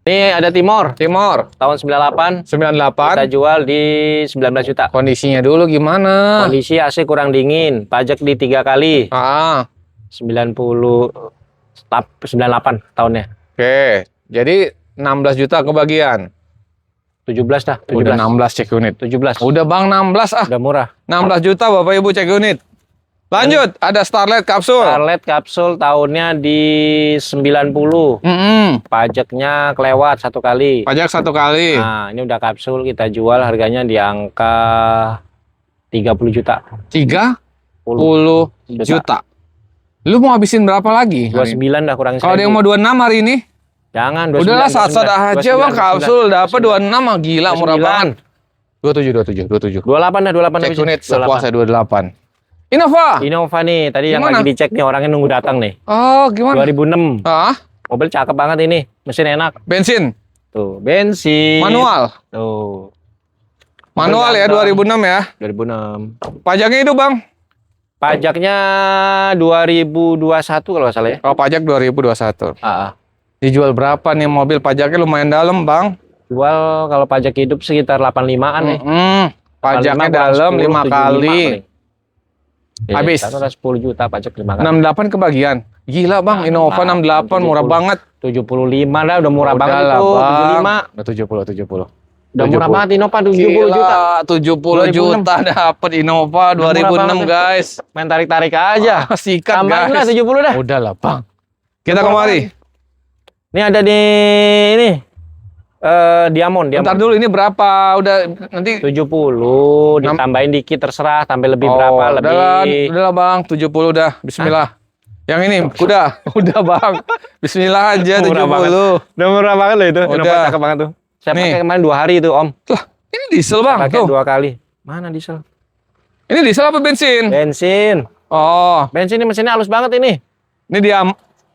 Ini ada Timor. Timor. Tahun 98. 98. Kita jual di 19 juta. Kondisinya dulu gimana? Kondisi AC kurang dingin. Pajak di 3 kali. 98 tahunnya. Oke. Jadi 16 juta kebagian. 17 dah. 17. Udah 16 cek unit. 17. Udah Bang 16 ah. Udah murah. 16 juta Bapak Ibu cek unit. Lanjut, ada Starlet kapsul. Starlet kapsul tahunnya di 90. Pajaknya kelewat 1 kali. Pajak 1 kali. Nah, ini udah kapsul, kita jual harganya di angka 30 juta. 30 juta. Lu mau habisin berapa lagi? 29 dah kurang. Kalau ada yang mau 26 hari ini? Jangan, 29. Udahlah sat-sat aja Bang, kapsul dapat 26 mah gila murah banget. 27. 28 dah, 28 Cek habis. unit sepuasnya 28. Innova Nih, tadi yang lagi dicek nih, orangnya nunggu datang nih. Oh, gimana? 2006. Ah, Mobil cakep banget ini, mesin enak. bensin. Tuh, bensin. Manual. Tuh. Manual ya 2006 ya. 2006. Pajaknya itu Bang. Pajaknya 2021 kalau nggak salah ya. Oh, pajak 2021. Ah. Dijual berapa nih mobil? Pajaknya lumayan dalam, Bang. Jual kalau pajak hidup sekitar 85-an nih. Pajaknya dalam 5 kali. Habis. 10 juta pajak 5 kali. 68 kebagian. Gila, Bang. Innova 68 murah banget. 75 dah, udah murah banget Udahlah, itu. Bang. 75. 70. Udah murah banget Innova 70 juta. 70 juta dapat Innova 2006, guys. Main tarik-tarik aja. Sikat, Tambahin lah guys. 70 dah. Udahlah, Bang. Kita kemari. Ini ada di ini. Diamond. Bentar dulu, ini berapa? Udah nanti 70 ditambahin dikit terserah, sampai lebih berapa lebih. Udahlah Bang, 70 dah. Bismillah. Yang ini udah Bang. Bismillah aja 70. Udah murah banget loh itu. Udah. Cakep banget tuh. Saya Nih. pakai kemarin 2 hari itu, Om. Lah, ini diesel Bang. Pakai Tuh. 2 kali. Mana diesel? Ini diesel apa bensin? Bensin. Oh, Bensin ini mesinnya halus banget ini. ini dia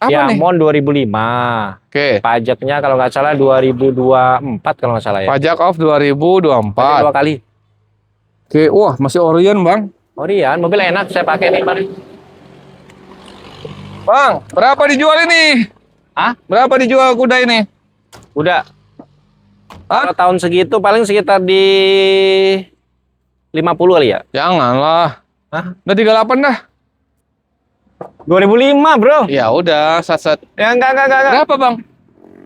apa nih? Diamond 2005. Oke. Pajaknya kalau nggak salah 2024 kalau nggak salah ya. Pajak off Pajak 2024. 2 kali. Oke, wah masih Orion Bang. Orion, mobil enak saya pakai nih, Bang. Bang, berapa dijual ini? Hah? Berapa dijual kuda ini? Udah. Hah? Kalau tahun segitu paling sekitar di 50 kali ya. Janganlah. Hah? Udah 38 dah. 2005, Bro. Ya udah, sat. Ya enggak. Berapa Bang?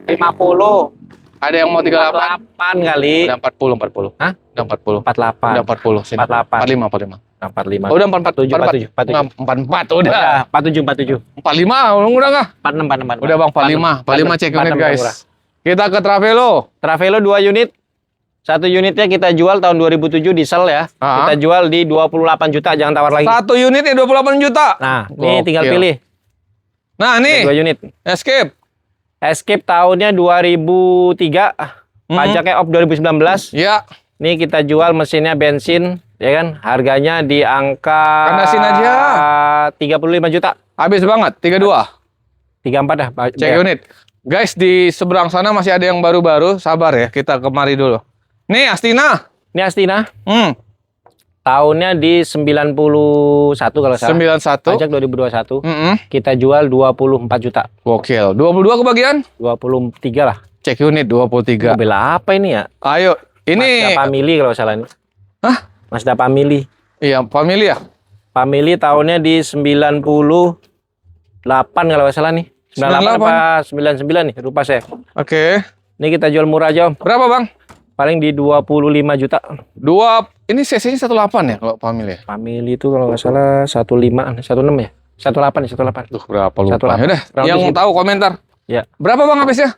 50. Ada yang mau 38? 48 kali. Udah 40. Hah? Udah 40. 48. Udah 40 sini. 48. 45. 45. Udah 44. 47. 44 udah. 47. 45 udah enggak? 46. Udah Bang 45. 45 cek unit guys. Murah. Kita ke Travelo. Travelo 2 unit. 1 unitnya kita jual tahun 2007 diesel ya. Ah. Kita jual di 28 juta, jangan tawar lagi. 1 unitnya 28 juta. Nah, ini tinggal Gokil. pilih. Nah, nih 2 unit. Escape. Escape tahunnya 2003. Pajaknya off 2019. Ya, Ini kita jual mesinnya bensin, ya kan? Harganya di angka Kandasin aja. 35 juta. habis banget 32. 34 dah. Cek Ya. unit. Guys, di seberang sana masih ada yang baru-baru. Sabar ya, kita kemari dulu. Nih, Astina. Ini Astina. Hmm, Tahunnya di 91 kalau salah. 91. Pajak 2021. Mm-mm. Kita jual 24 juta. Gokil. 22 kebagian? 23 lah. Cek unit 23. Mobil apa ini ya? Ayo, ini Mazda Family kalau salah ini. Hah? Mazda Family. Iya, family ya? Family tahunnya di 98 kalau nggak salah nih. 98 apa 99 nih, lupa saya. Oke. Ini kita jual murah aja, Om. Berapa, Bang? Paling di 25 juta. Ini cc-nya 18 ya kalau family ya? Family itu kalau nggak salah 15, 16 ya? 18 ya, 18. Duh, berapa lupa. 18. Yaudah, Kurang yang lebih tahu komentar. Ya. Berapa, Bang, habisnya?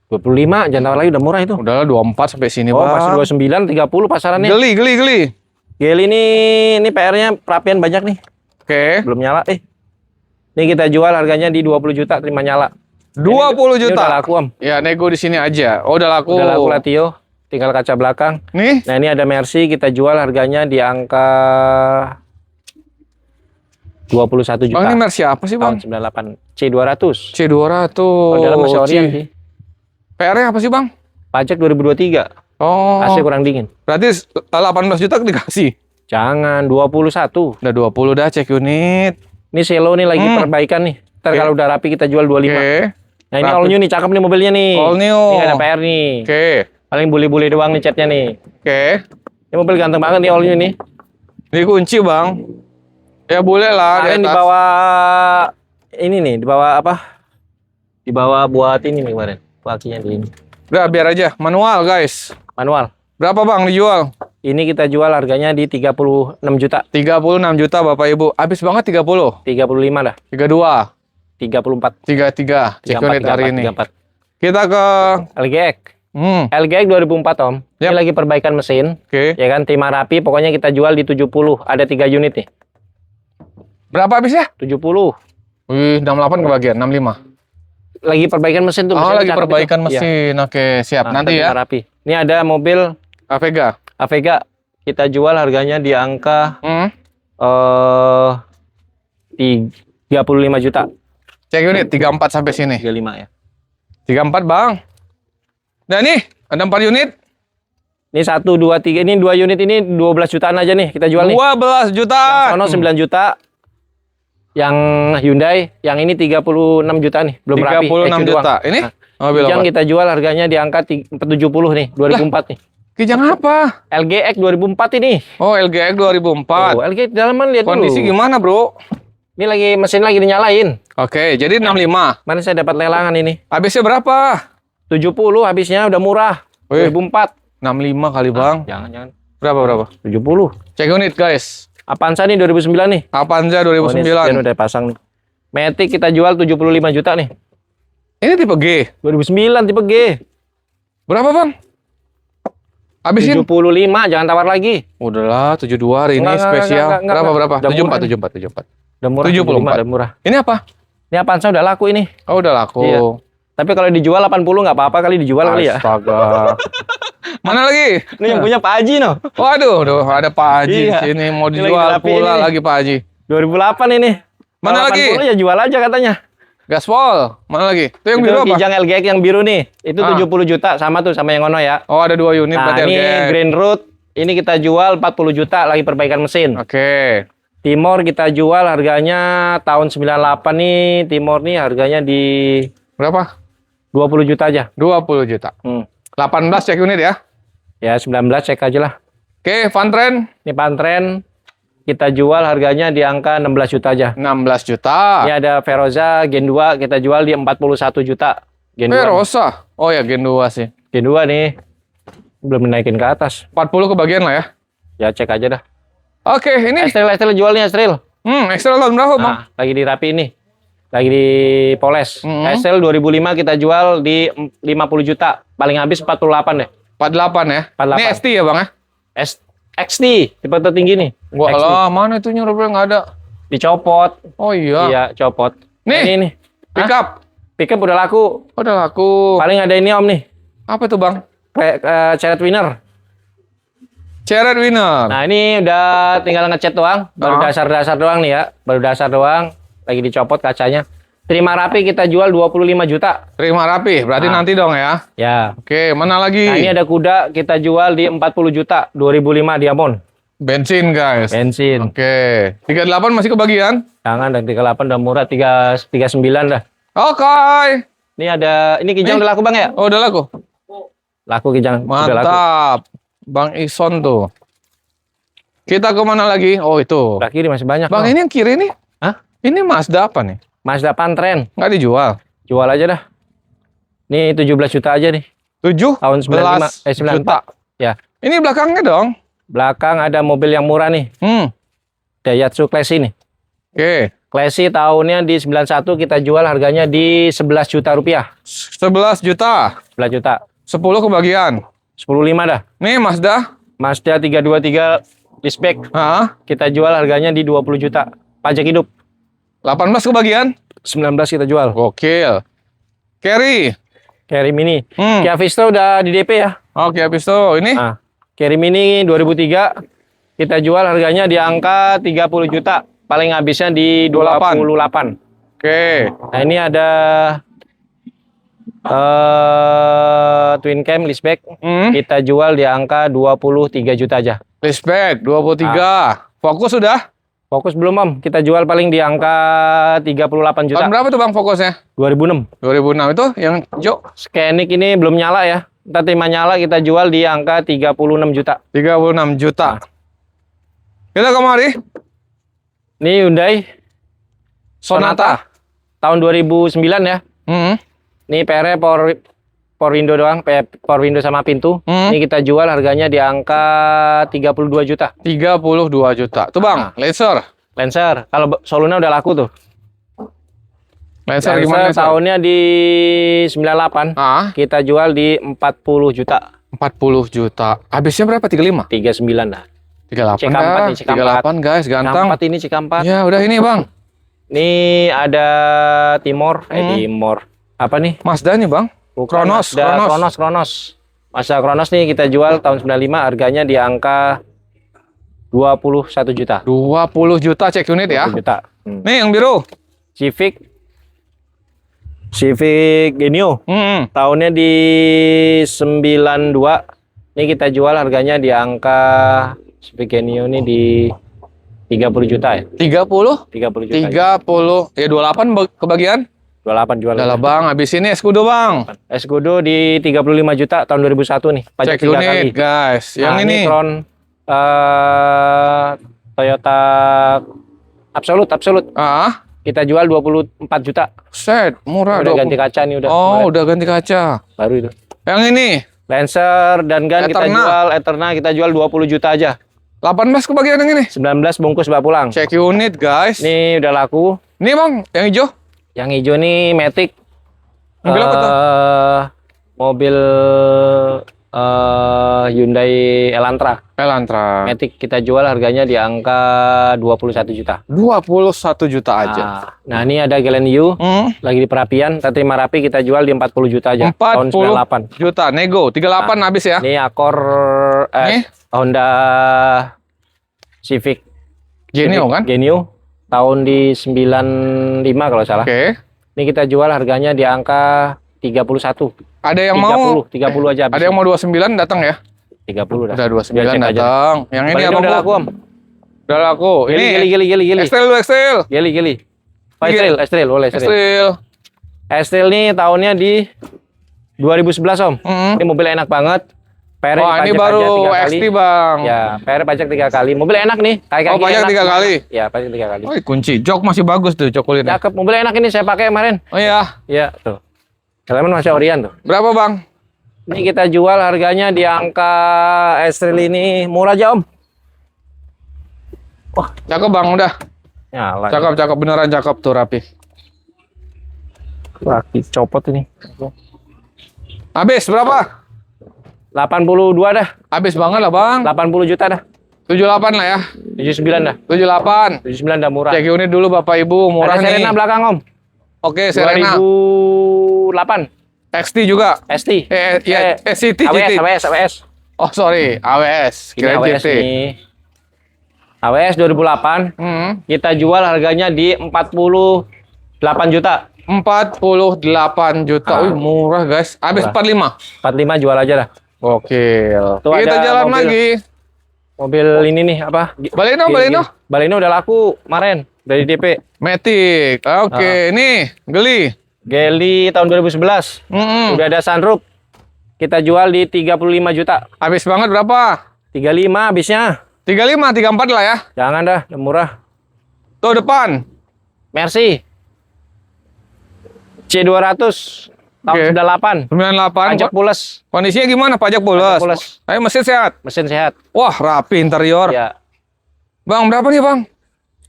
25, jangan tahu lagi udah murah itu. Udahlah 24 sampai sini, Oh, Bang. masih 29, 30 pasarannya. Geli. Gel ini PR-nya perapian banyak nih. Oke. Belum nyala. Ini kita jual harganya di 20 juta, terima nyala. 20 Ini juta. udah laku, Om. Ya, nego di sini aja. Oh, udah laku. Udah laku Latio, tinggal kaca belakang. Nih, Nah, ini ada Mercy, kita jual harganya di angka 21 juta. Bang, ini Mercy apa sih, Bang? Tahun 98. C200. C200. Oh, dalam masih Orion sih. PR-nya apa sih, Bang? Pajak 2023. Oh, AC kurang dingin. berarti 18 juta dikasih. Jangan, 21. Udah 20 dah, cek unit. Ini Selo nih lagi perbaikan nih. Ntar Oke. kalau udah rapi kita jual 25. Oke. Nah ini all new nih, cakep nih mobilnya nih. All new. Ini nggak ada PR nih. Oke. Paling bule-bule doang nih catnya nih. Oke. Ini mobil ganteng banget nih all new nih. Ini kunci bang. Ya boleh lah. Kemarin Di atas. dibawa ini nih, dibawa apa? Dibawa buat ini nih kemarin. Wakinya di ini. Udah biar aja. Manual guys. Manual. Berapa bang dijual? Ini kita jual harganya di 36 juta. 36 juta Bapak Ibu. Habis banget 30. 35 dah. 32. 34. 33. Cek unit hari ini. 34. Kita ke LGX. hmm. LGX 2004 Om. Ini Yap. lagi perbaikan mesin. Oke. Ya kan, tim rapi. Pokoknya kita jual di 70. Ada 3 unit nih. Berapa habisnya? 70. Wih, 68 kebagian, 65. Lagi perbaikan mesin tuh. Oh, mesinnya lagi cakep perbaikan itu. Iya. mesin. Oke, siap. Nah, Nanti tim ya. rapi. Ini ada mobil Avega. Avega. Kita jual harganya di angka Hmm. 35 juta. Cek unit 34 sampai sini. 35 ya. 34, Bang. Nah, nih, ada 4 unit. Ini 1, 2, 3. Ini 2 unit ini 12 jutaan aja nih kita jual nih. 12 juta. Sono 9 juta. Yang Hyundai, yang ini 36 juta nih, belum rapi. 36 juta. Ini? Mobil Kijang apa? kita jual harganya di angka 470 nih, 2004 nih. Kijang apa? LGX 2004 ini. Oh, LGX 2004. Oh, LGX dalaman lihat Kondisi dulu. gimana, Bro? Ini lagi mesin lagi dinyalain. Oke, jadi 65. Mana saya dapat lelangan ini? Habisnya berapa? 70 habisnya udah murah. Wih. 2004. 65 kali, Bang. Jangan. Berapa? 70. Cek unit, guys. Avanza nih 2009 nih. Avanza Oh, ini 2009. sekian udah pasang nih. Matic kita jual 75 juta nih. Ini tipe G. 2009 tipe G. Berapa, Bang? Habisin? 75, jangan tawar lagi. Udahlah, 72 hari ini Enggak, spesial. enggak. Berapa? Udah murah 74. Udah murah. 74. 75, udah murah. Ini apa? Ini Avanza udah laku ini. Oh, udah laku. Iya. Tapi kalau dijual 80 nggak apa-apa kali dijual kali ya. Astaga. Mana lagi? Ini yang punya Pak Haji no. Waduh, ada Pak Haji Iya. di sini mau Ini lagi dijual dirapiin pula ini. lagi Pak Haji. 2008 ini. Mana Kalau lagi? 80 ya jual aja katanya. Gaspol. Mana lagi? Itu yang Itu biru apa? Kijang LGX yang biru nih. Itu Ah. 70 juta sama tuh sama yang ono ya. Oh, ada 2 unit Nah, berarti ini LGX. Grand Road ini kita jual 40 juta lagi perbaikan mesin. Oke. Timor kita jual harganya tahun 98 nih. Timor nih harganya di Berapa? 20 juta aja. 20 juta. 18 cek unit ya. Ya 19 cek aja lah. Oke, Fantren Ini Pantren kita jual harganya di angka 16 juta aja. 16 juta. Ini ada Veroza Gen 2 kita jual di 41 juta. Gen 2. Verosa. Oh ya, Gen 2 sih. Gen 2 nih. Belum dinaikin ke atas. 40 kebagian lah ya. Ya cek aja dah. Oke, ini. Estel jual nih Estel. Extra tahun berapa, Bang? Nah, lagi dirapi ini. Lagi dipoles. Estel 2005 kita jual di 50 juta. Paling habis 48 deh. 48 ya. 48. Ini ST ya, Bang ya? XT, tipe tertinggi nih. Gua XT. lah, mana itu nyuruh nggak ada. Dicopot. Oh iya. Iya, copot. Nih, Nah, ini. Pick Hah? up. Pickup udah laku. Oh, udah laku. Paling ada ini Om nih. Apa tuh, Bang? Ceret winner. Chariot Winner. Nah, ini udah tinggal ngecat doang. Baru Ah. dasar-dasar doang nih ya. Baru dasar doang. Lagi dicopot kacanya. Terima rapi kita jual 25 juta. Terima rapi, berarti Nah. nanti dong ya. Ya. Oke, mana lagi? Nah, ini ada kuda kita jual di 40 juta. 2005 Diamond. Bensin, guys. Bensin. Oke. 38 masih kebagian? Jangan, dan 38 udah murah. 39 dah. Oke. Ini ada, ini Kijang udah laku Bang ya? Oh, udah laku. Laku Kijang. Udah laku. Mantap. Bang Ison tuh. Kita kemana lagi? Oh, itu. Sebelah kiri masih banyak. Bang, loh. ini yang kiri nih. Hah? Ini Mazda apa nih? Mazda Pantren. Nggak dijual. Jual aja dah. Ini 17 juta aja nih. 7 Tahun 95, 94. juta. Ya. Ini belakangnya dong. Belakang ada mobil yang murah nih. Daihatsu Classy nih. Oke. Classy tahunnya di 91 kita jual harganya di 11 juta rupiah. 11 juta. 11 juta. 10 kebagian. 10,5 dah. Nih Mazda. Mazda 323 Listback Hah? kita jual harganya di 20 juta. Pajak hidup. 18 kebagian. 19 kita jual. Gokil. Carry. Carry Mini. Kia Vista udah di DP ya. Oke, habis itu ini. Nah, Carry Mini 2003 kita jual harganya di angka 30 juta. Paling habisnya di 28. Oke. Nah, ini ada Twin Cam Listback. Kita jual di angka 23 juta aja. Listback 23. Fokus sudah? Fokus belum Om, kita jual paling di angka 38 juta. Tahun berapa tuh Bang fokusnya? 2006. 2006 itu yang hijau. Scannic ini belum nyala ya. Kita terima nyala, kita jual di angka 36 juta. 36 juta. Kita kemari. Ini Hyundai Sonata. Tahun 2009 ya. Ini PR power window doang, power window sama pintu. Ini kita jual harganya di angka 32 juta. 32 juta. Tuh Bang, Lancer. Lancer, kalau Soluna udah laku tuh. Lancer gimana? Lancer? Tahunnya di 98. Kita jual di 40 juta. 40 juta. Habisnya berapa? 35? 39 lah. 38 CK4 nih, CK4. 38 guys, ganteng. CK4 ini CK4. Ya, udah ini Bang. Ini ada Timor, Timor. Apa nih? Mazda nih Bang. Kronos. Mazda Kronos nih kita jual tahun 95, harganya di angka 21 juta. 20 juta cek unit ya. 20 juta. Nih yang biru. Civic Genio. Tahunnya di 92. Ini kita jual harganya di angka Civic Genio ini di 30 juta ya. 30? 30 juta. 30. Ya 28 kebagian. 28 jual. Udah lah Bang, habis ini Escudo Bang. Escudo di 35 juta tahun 2001 nih. Pajak cek 3 unit kali. guys. Yang ini Tron Toyota Absolute. Kita jual 24 juta. Set, murah. Udah ganti kaca nih udah. Oh, udah ganti kaca. Baru itu. Yang ini Lancer dan Gun kita jual, Eterna kita jual 20 juta aja. 18 kebagian yang ini. 19 bungkus bawa pulang. Cek unit guys. Ini udah laku. Ini Bang, yang hijau. Yang hijau nih Matic. Mobil apa tuh? Mobil Hyundai Elantra. Matic kita jual harganya di angka 21 juta. 21 juta aja. Nah ini ada Galen U. Lagi di perapian. Kita terima rapi, kita jual di 40 juta aja. 40 tahun 98. juta. Nego. 38 habis ya. Ini Accord Honda Civic Genio kan? Genio. Tahun di 95 kalau salah. Oke. Ini kita jual harganya di angka 31. Ada yang 30 aja habis. Ada yang mau 29 datang ya? 30 dah. Udah 29 datang. Yang ini apa? Udah laku, Om. Udah laku. Geli. Estel. Geli. Estel, boleh Estel nih tahunnya di 2011, Om. Ini mobil enak banget. PR ini baru XT Bang. Ya, PR pajak 3 kali. Mobil enak nih. Pajak 3 kali? Ya, pajak 3 kali. Oh, kunci. Jok masih bagus tuh, jok kulitnya. Cakep. Mobil enak ini saya pakai kemarin. Oh iya? Iya, tuh. Kalian masih Orion tuh. Berapa Bang? Ini kita jual harganya di angka Estel ini murah aja, Om. Wah, cakep Bang, udah. Nyala. Cakep, beneran cakep tuh, rapi. Lagi copot ini. Habis berapa? 82 dah. Habis banget lah Bang. 80 juta dah. 78 lah ya. 79 dah. 78. 79 dah murah. Cek unit dulu Bapak Ibu, murah ada nih. Serena belakang, Om. Oke, Serena. 2008. XT juga. ST. City, AWS. Oh, sorry, AWS. Ini AWS GT. nih. AWS 2008. Kita jual harganya di 48 juta. 48 juta. Wih, murah, guys. Habis 45. 45 jual aja dah. Gokil. Tuh Kita ada jalan lagi. Mobil ini nih apa? Baleno udah laku kemarin dari DP. Matic. Oke, ini Geli tahun 2011. Udah ada sunroof. Kita jual di 35 juta. Habis banget berapa? 35 habisnya. 35, 34 lah ya. Jangan dah, udah murah. Tuh depan. Mercy C200 tahun 98. 98. Pajak pules. Kondisinya gimana? Pajak pules. Ayo mesin sehat. Mesin sehat. Wah, rapi interior. Ya. Bang, berapa nih, Bang?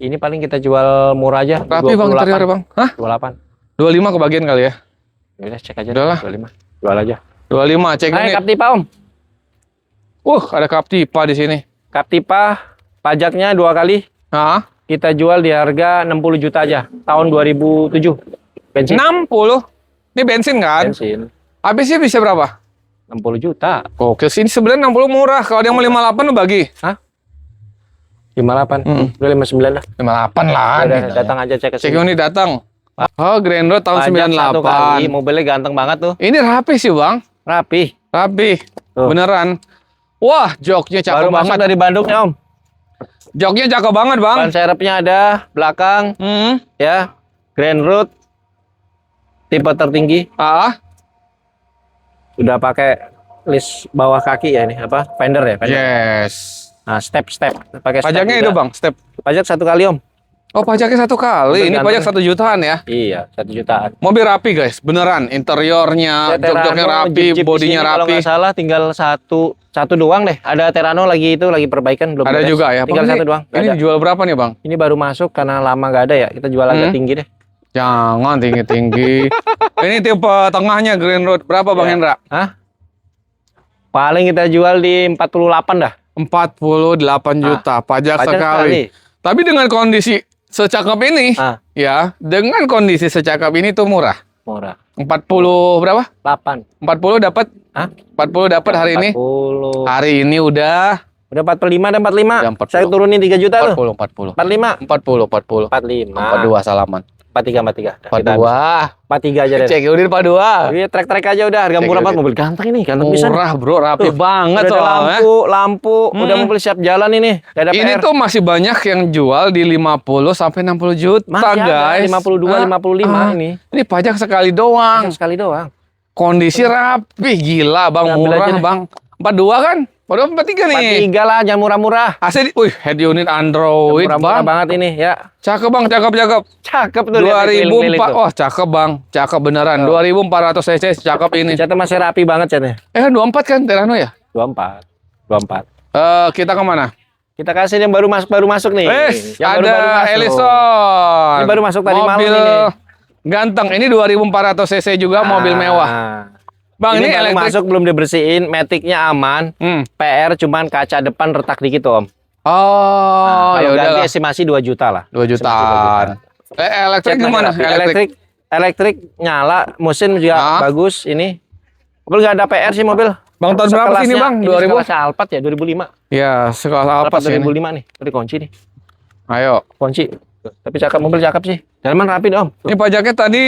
Ini paling kita jual murah aja. Rapi 28. Bang interior, Bang. Hah? 28. 25 kebagian kali ya. Ya udah cek aja. Udah lah. 25. Jual aja. 25 cek ini. Kaptipa, Om. Ada Kaptipa di sini. Kaptipa pajaknya 2 kali. Hah? Kita jual di harga 60 juta aja. Tahun 2007. Bensin. 60? Ini bensin kan? Bensin. Habisnya bisa berapa? 60 juta. Oke, sini sebenarnya 60 murah. Kalau dia mau 58 lu bagi. Hah? 58. Udah 59 lah. 58 lah. Udah, datang aja cek ke Cek sini. ini datang. Oh, Grand Road tahun Pajak 1 kali. 98. Mobilnya ganteng banget tuh. Ini rapi sih, Bang. Rapi. Rapi. Tuh. Beneran. Wah, joknya cakep Baru masuk banget. dari Bandung ya, Om. Joknya cakep banget, Bang. Ban serepnya ada belakang ya. Grand Road tipe tertinggi. Udah pakai list bawah kaki ya ini apa? Fender ya, fender. Yes. Nah, step pakai step Pajaknya juga. itu, Bang, step. Pajak 1 kali, Om. Oh, pajaknya 1 kali. Ini Tergantung. pajak 1 jutaan ya. Iya, 1 jutaan. Mobil rapi, guys. Beneran. Interiornya, jok-joknya Terano, rapi, Jeep di bodinya sini Kalau rapi. nggak salah tinggal satu doang deh. Ada Terano lagi perbaikan belum Ada beres. juga ya. Tinggal Bang, satu doang. Nggak Ini ada. dijual berapa nih, Bang? Ini baru masuk karena lama nggak ada ya. Kita jual agak tinggi deh. Jangan tinggi-tinggi. Ini tipe tengahnya Green Road. Berapa, Bang Ya. Hendra? Hah? Paling kita jual di 48 dah. 48 juta. Pajak sekali. Tapi dengan kondisi secakep ini, ya, dengan kondisi secakep ini tuh murah. Murah. 40 berapa? 8. 40 dapat? Hah? 40 dapat hari ini? 40. Hari ini udah Udah 45 dan 45. Udah 40. Saya turunin 3 juta tuh. 40. 45. 40. 45. 42 salaman. 43. 42. 43 aja deh. Cek udah 42. Iya, trek-trek aja udah. Harga Cek murah udah. banget. Mobil ganteng ini. Ganteng bisa. Murah, Bro. Rapi banget Udah ada soalnya. lampu. Udah mobil siap jalan ini. Gak ada Ini PR. tuh masih banyak yang jual di 50 sampai 60 juta, Masih ada, guys. 52, 55 ini. Ini pajak sekali doang. Sekali doang. Kondisi rapi, gila, Bang. Ambil Murah, aja deh. Bang. 42 kan? 43 nih. 43 lah, jangan murah-murah. AC, wih, head unit Android, Murah-murah Bang. banget ini ya. Cakep, Bang. Cakep. Cakep tuh. lihat nih, keliling-keliling 2004, tuh. wah cakep, Bang. Cakep beneran. 2400 cc, cakep ini. Catnya masih rapi banget catnya. 24 kan Terano ya? 24. Kita kemana? Kita kasih yang baru masuk nih. Yang ada baru-baru masuk. Ellison. Ini baru masuk tadi malam mobil ini. ganteng. Ini 2400 cc juga, mobil mewah. Bang, ini baru elektrik. masuk belum dibersihin, matic-nya aman. PR cuman kaca depan retak dikit tuh, Om. Oh, ya Kalau ganti udah. estimasi 2 juta lah. 2 jutaan. Elektrik Cat gimana? masih rapi. Elektrik nyala, mesin juga bagus ini. Mobil nggak ada PR sih mobil. Bang, tahun berapa sih ini, Bang? 2000? Sekelasnya Alphard ya, 2005. Ya, sekolah apa Alphard sih ini? 2005 nih. Ini kunci nih. Ayo. Kunci. Tapi cakep, mobil cakep sih. Dalaman rapi dong. Ini pajaknya tadi.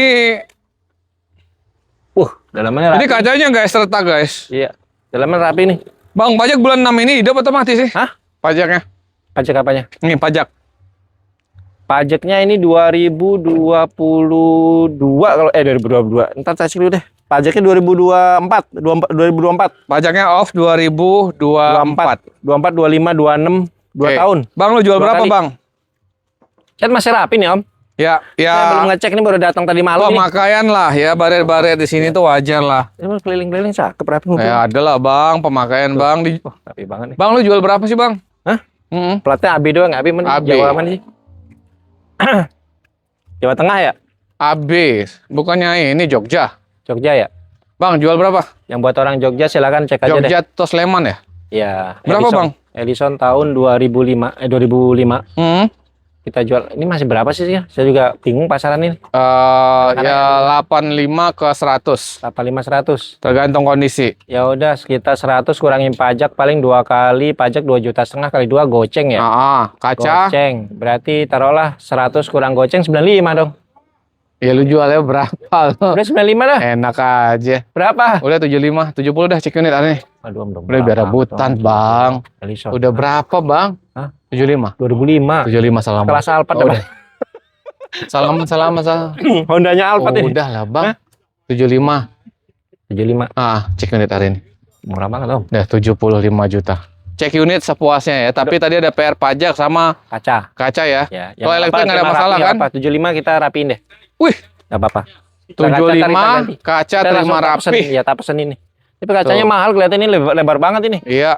Dalamannya rapi. Ini kacanya guys, retak guys. Iya. Dalaman rapi nih. Bang, pajak bulan 6 ini hidup atau mati sih? Hah? Pajaknya. Pajak apanya? Ini pajak. Pajaknya ini 2022 kalau 2022. Ntar saya dulu deh. Pajaknya 2024. Pajaknya off 2024. 24, 25, 26, 2 Oke. tahun. Bang, lu jual Dua berapa, kali. Bang? Kan masih rapi nih, Om. Ya, Saya belum ngecek, ini baru datang tadi malam nih. pemakaian lah ya, baret-baret di sini tuh wajar lah. Ini mah keliling-keliling cakep rapi mobil. Ya, ada lah, Bang, pemakaian, Bang. Rapi banget nih. Bang, lu jual berapa sih, Bang? Hah? Mm-mm. Platnya AB doang, AB mana? AB. Jawa mana sih? Jawa Tengah ya? AB, bukannya ini Jogja. Jogja ya? Bang, jual berapa? Yang buat orang Jogja silakan cek aja deh. Jogja atau Sleman ya? Ya. Berapa, Bang? Ellison tahun 2005. Hmm. Kita jual. Ini masih berapa sih ya? Saya juga bingung pasaran ini. Ya 85 ke 100. 85 100. Tergantung kondisi. Ya udah sekitar 100 kurangin pajak paling 2 kali pajak 2,5 juta kali 2 goceng ya. Kaca. Goceng. Berarti taruhlah 100 kurang goceng 95 dong. Ya lu jualnya berapa lo? Udah 95 dah. Enak aja. Berapa? Udah 75, 70 dah cek unit aneh. Aduh, Om, dong. Udah biar rebutan, Bang. Ellison. Udah berapa, Bang? Hah? 75. 2005. 75 salaman. Kelas Alphard Oh, dah, Bang. Salaman. Hondanya Alphard ini. Udah lah, Bang. 75. 75. Cek unit hari ini. Murah banget, Om. Udah 75 juta. Cek unit sepuasnya ya. Tapi tadi ada PR pajak sama Kaca. kaca ya. Ya, Kalau elektrik nggak ada masalah kan? 75 kita rapiin deh. Wih, Enggak apa-apa. 75 kaca terima rapi. Ya, tak pesen ini. Tapi kacanya Tuh. mahal, kelihatan ini lebar banget ini. Iya.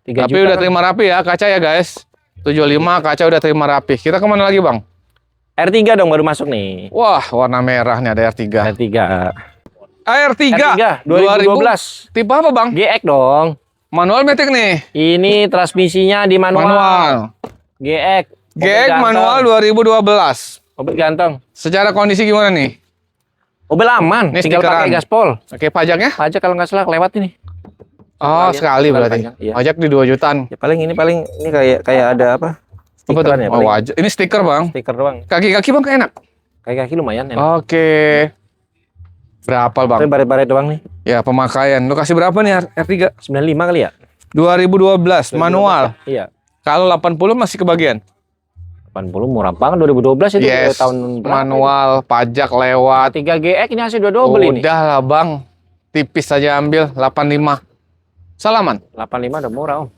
3 Tapi juta udah kan. terima rapi ya kaca ya guys. 75 kaca udah terima rapi. Kita kemana lagi, Bang? R3 dong baru masuk nih. Wah, warna merah nih ada R3. R3. R3 2012. Tipe apa, Bang? GX dong. Manual matic nih. Ini transmisinya di manual. GX. Mobil GX ganteng. manual 2012. Mobil ganteng. Secara kondisi gimana nih? Mobil aman. Ini Tinggal stikeran. pakai gaspol. Oke, pajaknya? Pajak kalau nggak salah lewat ini. Oh, sekali sekali berarti. pajak, iya. Pajak di 2 jutaan. Ya paling ini kayak ada apa? Apa tuh? Stikeran ya, Oh, paling. wajah. Ini stiker, Bang. Stiker doang. Kaki-kaki, Bang, kayak enak. Kaki lumayan enak. Oke. Berapa, Bang? Tapi baret-baret doang nih. Ya, pemakaian. Lu kasih berapa nih R3? 95 kali ya? 2012 manual. Iya. Kalau 80 masih kebagian. 80 murah banget 2012 itu Yes. tahun berapa Manual, pajak lewat. 3 GX ini hasil 2 double ini. Udah lah bang, tipis saja ambil 85. Salaman. 85 udah murah Om.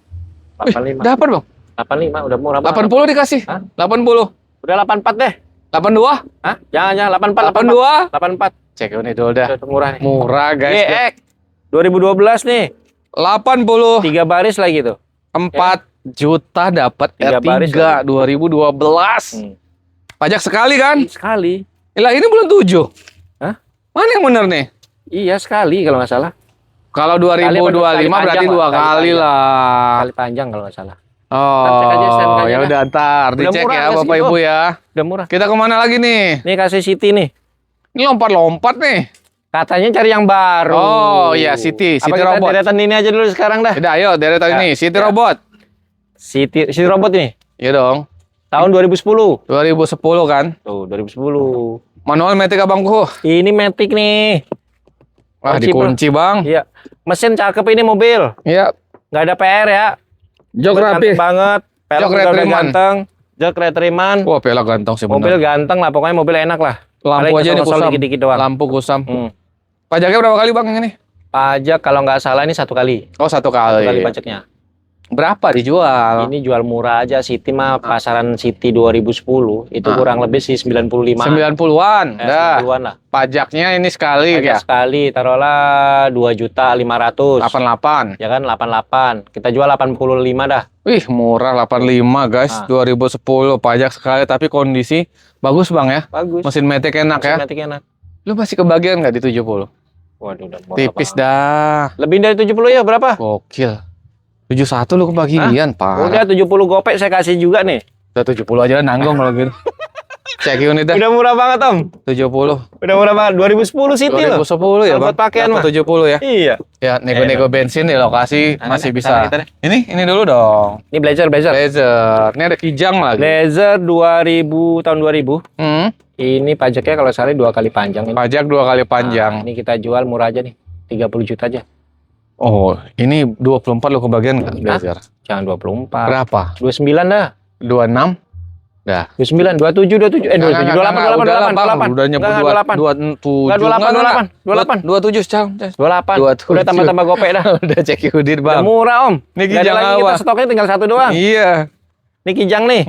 Wih, 85. dapat bang. 85 udah murah banget. 80 dikasih. Hah? 80. Udah 84 deh. 82. Hah? Jangan 84 82. 84. Cek ini dulu dah. Udah murah nih. Murah guys. GX 2012 nih. 80. 3 baris lagi tuh. 4 juta dapat Tiga baris R3 2012. Pajak sekali kan? Sekali. Lah ini bulan 7. Hah? Mana yang bener nih? Iya sekali kalau nggak salah. Kalau 2025 berarti 2 kali lah. Kali panjang kalau nggak salah. Oh, cek aja STNK-nya ya dah. udah ntar Udah dicek murah ya nggak Bapak segitu? Ibu ya. Udah murah. Kita kemana lagi nih? Nih kasih City nih. Ini lompat-lompat nih. Katanya cari yang baru. Oh iya, City Apa kita Robot. deretan ini aja dulu sekarang dah. Udah ayo deretan Ya, ini City ya. Robot. City Robot ini. Iya dong. Tahun 2010. 2010 kan. Tuh 2010. Manual Matic abangku. Ini Matic nih. Wah, Kunci, dikunci bang. Iya. Mesin cakep ini mobil. Iya. Nggak ada PR ya. Jok Mobil rapi. ganteng banget. Pelek Jok juga udah retriman. ganteng. Jok retriman. Wah, pelak ganteng sih Mobil bener. ganteng lah. Pokoknya mobil enak lah. Lampu Paling aja nih kesel-kesel kusam. dikit-dikit doang. Lampu kusam. Pajaknya berapa kali bang yang ini? Pajak kalau nggak salah ini 1 kali. Oh, 1 1 kali kali. pajaknya. Berapa dijual? Ini jual murah aja. City mah pasaran City 2010 itu kurang lebih sih 95. 90-an. Dah. 90-an lah. Pajaknya ini sekali Pajak ya. sekali taruhlah 2.500.000. 88. Ya kan 88. Kita jual 85 dah. Wih, murah 85 guys. 2010 pajak sekali tapi kondisi bagus bang ya. Bagus. Mesin Matic enak ya. Matic enak. Lu masih kebagian nggak di 70? Waduh, udah murah Tipis banget. dah. Lebih dari 70 ya berapa? Gokil. 71 lu kebagian, Pak. Udah 70 gopek saya kasih juga nih. Udah 70 aja lah nanggung kalau gitu. Cek unit dah. Udah murah banget, Om. 70. Udah murah banget. 2010 City loh. 2010 ya, Kalau buat Bang. pakaian mah. 70 ya. Iya. Ya, nego-nego bensin di lokasi Nah, masih nah, bisa. kita deh. Ini dulu dong. Ini Blazer. Blazer. Ini ada kijang lagi. Blazer 2000 tahun 2000. Hmm. Ini pajaknya kalau salah 2 kali panjang ini. Pajak 2 kali panjang. Nah, ini kita jual murah aja nih. 30 juta aja. Oh, ini 24 lu kebagian nggak, Blazer? Jangan 24. Berapa? 29 dah. 26? Dah. 29, 27, 27. 27, 28, 28, 28. Udah nyebut 28. 27. Enggak, 28, 28. 27 sekarang. 28. 27. Udah tambah-tambah gopek dah. Udah cek unit, Udah Bang. murah, Om. Ini Nggak ada kijang lagi, apa? kita stoknya tinggal 1 doang. Iya. Ini kijang nih.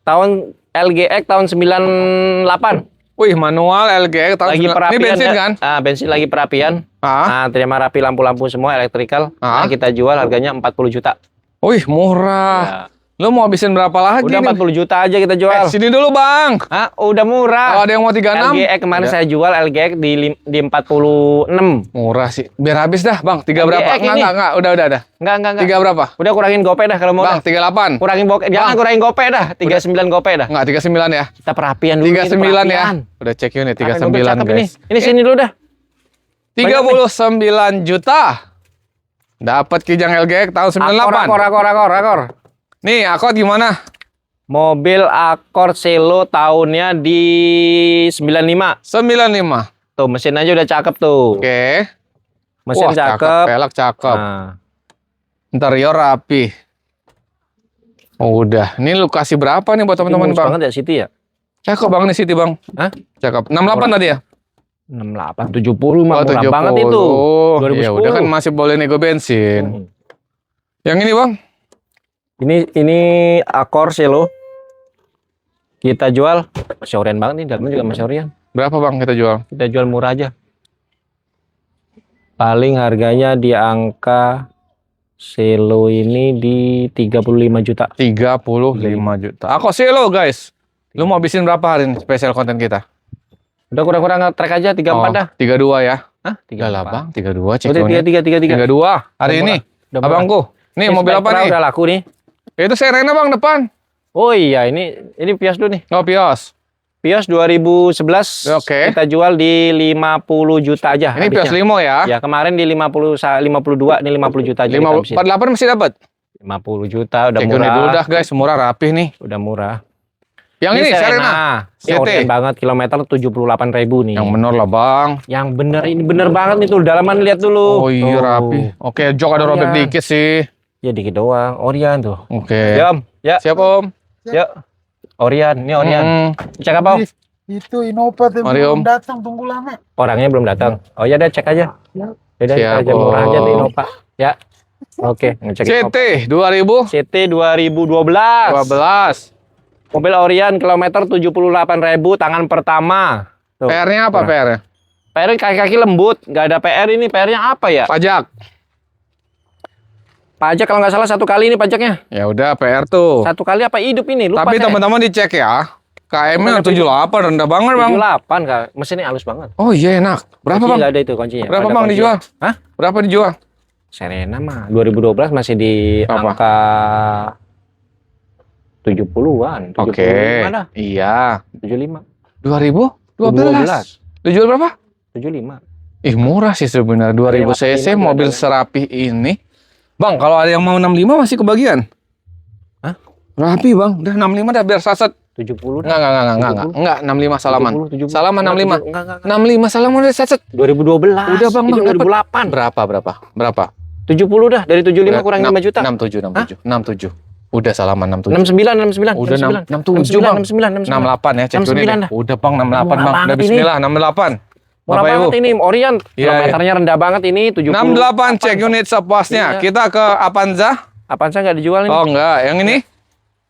Tahun LGX tahun 98. Wih, manual LGX tahun Lagi 9. perapian. Ini bensin ya. kan? Bensin lagi perapian. Ah. Nah, terima rapi lampu-lampu semua elektrikal. Nah, kita jual harganya 40 juta. Wih, murah. Ya. Lu mau habisin berapa lagi Udah nih? 40 juta aja kita jual. Sini dulu, Bang. Hah, udah murah. Kalau ada yang mau 36. LGX kemarin saya jual LGX di 46. Murah sih. Biar habis dah, Bang. 3 berapa? LGX ini. Enggak. Udah. Enggak. 3 berapa? Udah kurangin gopek dah kalau mau. Bang, dah. 38. Kurangin gopek. Jangan kurangin gopek dah. 39 gopek dah. Enggak, 39 ya. Kita perapian dulu. 39 ya. Udah cek unit 39, guys. Ini sini dulu dah. 39 juta. Dapat kijang LGX tahun 98. Akor. Nih, Akor gimana? Mobil Accord Selo tahunnya di 95. 95. Tuh mesin aja udah cakep tuh. Oke. Mesin Wah, cakep. Pelek cakep. Nah, Interior rapi. Oh, udah. Ini lu kasih berapa nih buat teman-teman, mulus Bang? banget ya City ya? Cakep Bang nih City, Bang. Hah? Cakep. 68 tadi ya? 68, 70 mah Oh, murah banget itu. 2010. Ya udah kan masih boleh nego bensin. Yang ini, Bang? Ini Accord Selo. Kita jual masih orian banget nih, dalamnya juga masih orian. Berapa, Bang, kita jual? Kita jual murah aja. Paling harganya di angka Selo ini di 35 juta. 35 juta. Aku sih lo, guys. Lu mau habisin berapa hari ini spesial konten kita? Udah kurang-kurang track aja 34 dah. 32 ya. Hah? Tiga lah, Bang. 32 cek. Udah 33. 32 hari ini. Udah murah. Abangku. Nih Ini mobil apa Spectra nih? udah laku nih. Itu Serena, Bang, depan. Oh iya, ini Vios dulu nih. Oh, Pios. Vios 2011 Oke. kita jual di 50 juta aja. Ini Pios habisnya. Limo ya. Ya, kemarin di 52, ini 50 juta aja. 48 masih dapat. 50 juta udah Cek murah. unit dulu dah, guys. Murah rapih nih. Udah murah. Yang ini Serena. Ini CT. original banget, kilometer 78.000 nih. Yang bener lah, Bang. Yang bener, ini bener banget nih tuh. Dalaman lihat dulu. Oh iya, Tuh. rapi. Oke, jok ada robek Iya. dikit sih. Ya dikit doang. Orion tuh. Oke. Ya, Om. Ya. Siap, Om. Yuk. Orion, ini Orion. Cek apa, Om? Itu Innova tuh Mari, Om. belum datang, tunggu lama. Orangnya belum datang. Oh ya udah cek aja. Ya. Udah Siap, aja murah aja Om. nih Innova. Ya. Oke, ngecek CT Innova. 2012. CT 2012. Mobil Orion kilometer 78.000 tangan pertama. Tuh. PR-nya apa PR-nya? PR kaki-kaki lembut, nggak ada PR ini. PR-nya apa ya? Pajak. Pajak kalau nggak salah 1 kali ini pajaknya. Ya udah PR tuh. 1 kali apa hidup ini? Lupa Tapi saya. teman-teman dicek ya. KM-nya 78 rendah banget, Bang. 78 Kak. Mesinnya halus banget. Oh iya enak. Berapa, Kunci Bang? nggak ada itu kuncinya. Berapa, Ada Bang, kunci. dijual? Hah? Berapa dijual? Serena mah 2012 masih di Apa? angka 70-an. 75 Oke. dah. Iya. 75. 2012. Dijual berapa? 75. Ih, murah sih sebenarnya. 2000 cc 85 mobil ada. serapi ini. Bang, kalau ada yang mau 65 masih kebagian. Hah? Rapi, Bang. Udah 65 dah biar saset. 70 Enggak. Enggak, 65 salaman. 70. Salaman 65. Enggak. 65 salaman udah saset. 2012. Udah, Bang, Itu Bang, dapat. 2008. Berapa? 70 dah. Dari 75 kurang 5 juta. 67. Udah salaman 67. 69. Udah 67 Bang. 69. 68 ya, cek 69 unit. dah. Udah, Bang, 68, Murah Bang. Udah banget ini. bismillah 68. Murah Bapak, banget Ibu. ini Orion. Iya, Kilometernya rendah banget ini 70. 68 cek unit sepuasnya. Iya. Kita ke Avanza. Apaan saya nggak dijual ini? Oh, enggak. Yang ini?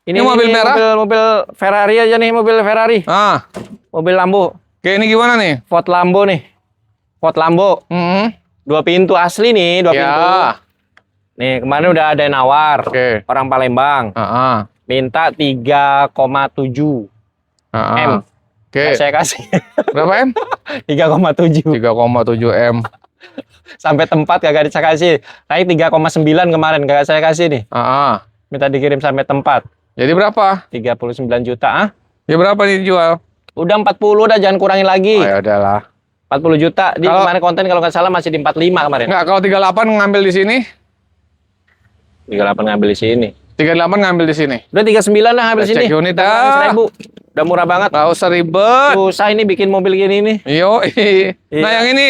Ini mobil merah? Mobil Ferrari aja nih, mobil Ferrari. Ah, Mobil Lambo. kayak ini gimana nih? Ford Lambo nih. Ford Lambo. 2 pintu asli nih, 2 pintu. Ya. Nih, kemarin udah ada yang nawar. Oke. Orang Palembang. Minta 3,7 M. Oke. Saya kasih Berapa M? 3,7. 3,7 M. Sampai tempat kagak saya kasih. Naik 3,9 kemarin kagak saya kasih nih. Minta dikirim sampai tempat. Jadi berapa? 39 juta. Ah? Ya berapa nih dijual? Udah 40 dah, jangan kurangin lagi. Oh, ya udahlah. 40 juta. Di Kalau- kemarin konten kalau nggak salah masih di 45 kemarin. Enggak, kalau 38 ngambil di sini, 38 ngambil di sini. 38 ngambil di sini. Udah 39 lah ngambil Cek sini. unit Udah dah. 100.000. Udah murah banget. Nggak usah ribet. Susah ini bikin mobil gini nih. Yo. Nah, Iya. yang ini